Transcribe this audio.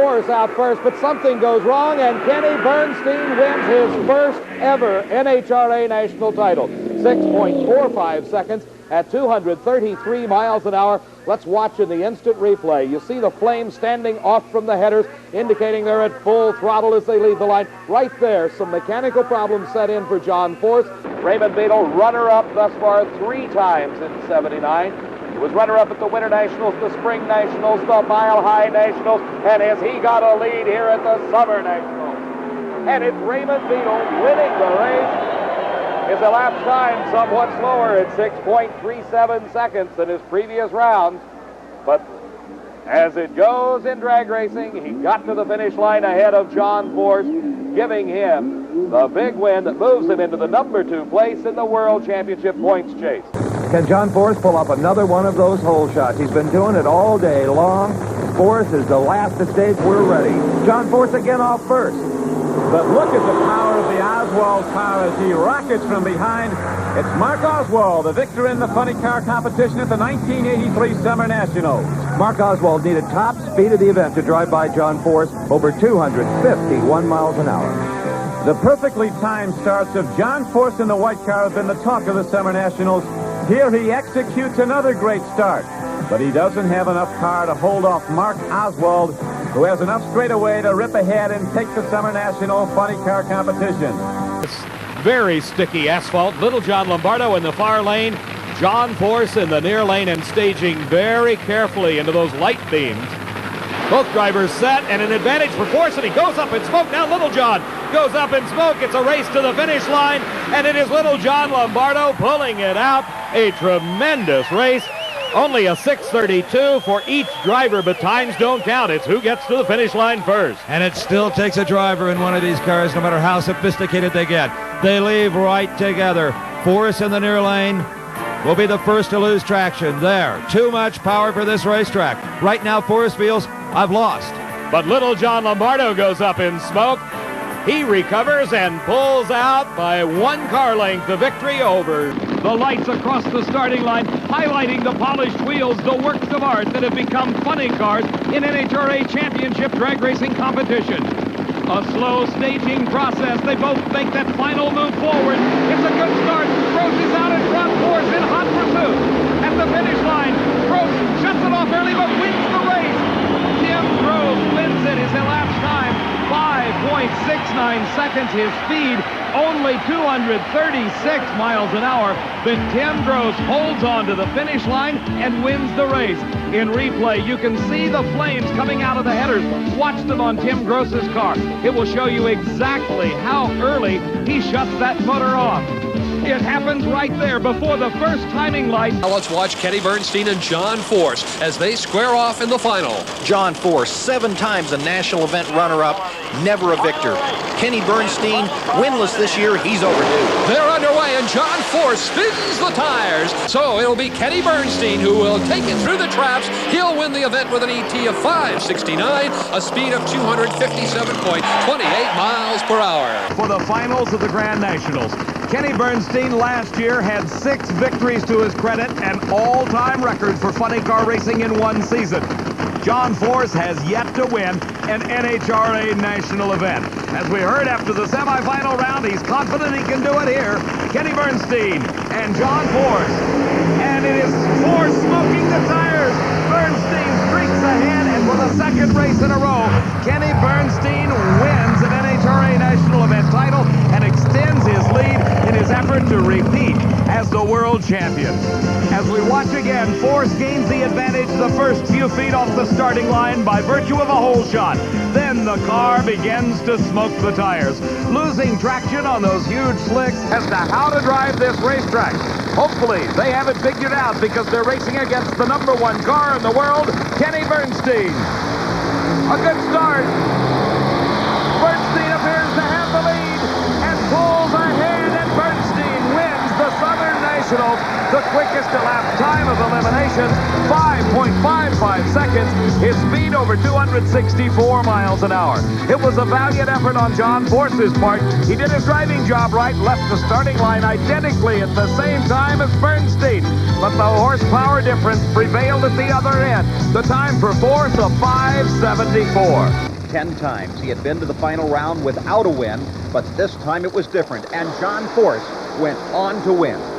Force out first, but something goes wrong, and Kenny Bernstein wins his first ever NHRA national title. 6.45 seconds at 233 miles an hour. Let's watch in the instant replay. You see the flames standing off from the headers, indicating they're at full throttle as they leave the line. Right there, some mechanical problems set in for John Force. Raymond Beadle, runner-up thus far 3 times in '79. He was runner-up at the Winter Nationals, the Spring Nationals, the Mile High Nationals, and as he got a lead here at the Summer Nationals. And it's Raymond Beadle winning the race. His elapsed time somewhat slower at 6.37 seconds than his previous rounds. But as it goes in drag racing, he got to the finish line ahead of John Force, giving him the big win that moves him into the number 2 place in the World Championship points chase. Can John Force pull up another one of those hole shots? He's been doing it all day long. Force is the last to stage. We're ready. John Force again off first. But look at the power of the Oswald car as he rockets from behind. It's Mark Oswald, the victor in the funny car competition at the 1983 Summer Nationals. Mark Oswald needed top speed of the event to drive by John Force over 251 miles an hour. The perfectly timed starts of John Force in the white car have been the talk of the Summer Nationals. Here he executes another great start, but he doesn't have enough car to hold off Mark Oswald, who has enough straightaway to rip ahead and take the Summer National funny car competition. It's very sticky asphalt. Little John Lombardo in the far lane, John Force in the near lane, and staging very carefully into those light beams. Both drivers set, and an advantage for Force, and he goes up in smoke. Now Little John goes up in smoke. It's a race to the finish line, and it is Little John Lombardo pulling it out. A tremendous race. Only a 6:32 for each driver, but times don't count. It's who gets to the finish line first. And it still takes a driver in one of these cars, no matter how sophisticated they get. They leave right together. Force in the near lane will be the first to lose traction. There, too much power for this racetrack. Right now, Force feels, I've lost. But Little John Lombardo goes up in smoke. He recovers and pulls out by 1 car length the victory over the lights across the starting line, highlighting the polished wheels, the works of art that have become funny cars in NHRA Championship drag racing competition. A slow staging process. They both make that final move forward. It's a good start. Gross is out in front. Force in hot pursuit. At the finish line, Gross shuts it off early but wins the race. Tim Gross wins it. His elapsed time, 5.69 seconds. His speed, only 236 miles an hour. Then Tim Gross holds on to the finish line and wins the race. In replay, you can see the flames coming out of the headers. Watch them on Tim Gross's car. It will show you exactly how early he shuts that motor off. It happens right there before the first timing light. Now let's watch Kenny Bernstein and John Force as they square off in the final. John Force, 7 times a national event runner-up, never a victor. Kenny Bernstein, winless this year, he's overdue. They're underway and John Force spins the tires. So it'll be Kenny Bernstein who will take it through the traps. He'll win the event with an ET of 569, a speed of 257.28 miles per hour. For the finals of the Grand Nationals, Kenny Bernstein last year had 6 victories to his credit, an all-time record for funny car racing in one season. John Force has yet to win an NHRA national event. As we heard after the semifinal round, he's confident he can do it here. Kenny Bernstein and John Force. And it is Force smoking the tires. Bernstein streaks ahead, and for the 2nd race in a row, Kenny Bernstein wins an NHRA national event title and extends his lead in his effort to repeat as the world champion. As we watch again, Force gains the advantage the first few feet off the starting line by virtue of a hole shot. Then the car begins to smoke the tires, losing traction on those huge slicks as to how to drive this racetrack. Hopefully, they have it figured out because they're racing against the number 1 car in the world, Kenny Bernstein. A good start. Bernstein appears to have the lead and pulls ahead, and Bernstein wins the Southern Nationals. The quickest elapsed time of elimination, 5.55 seconds. His speed over 264 miles an hour. It was a valiant effort on John Force's part. He did his driving job right, left the starting line identically at the same time as Bernstein. But the horsepower difference prevailed at the other end. The time for Force of 5.74. 10 times. He had been to the final round without a win, but this time it was different, and John Force went on to win.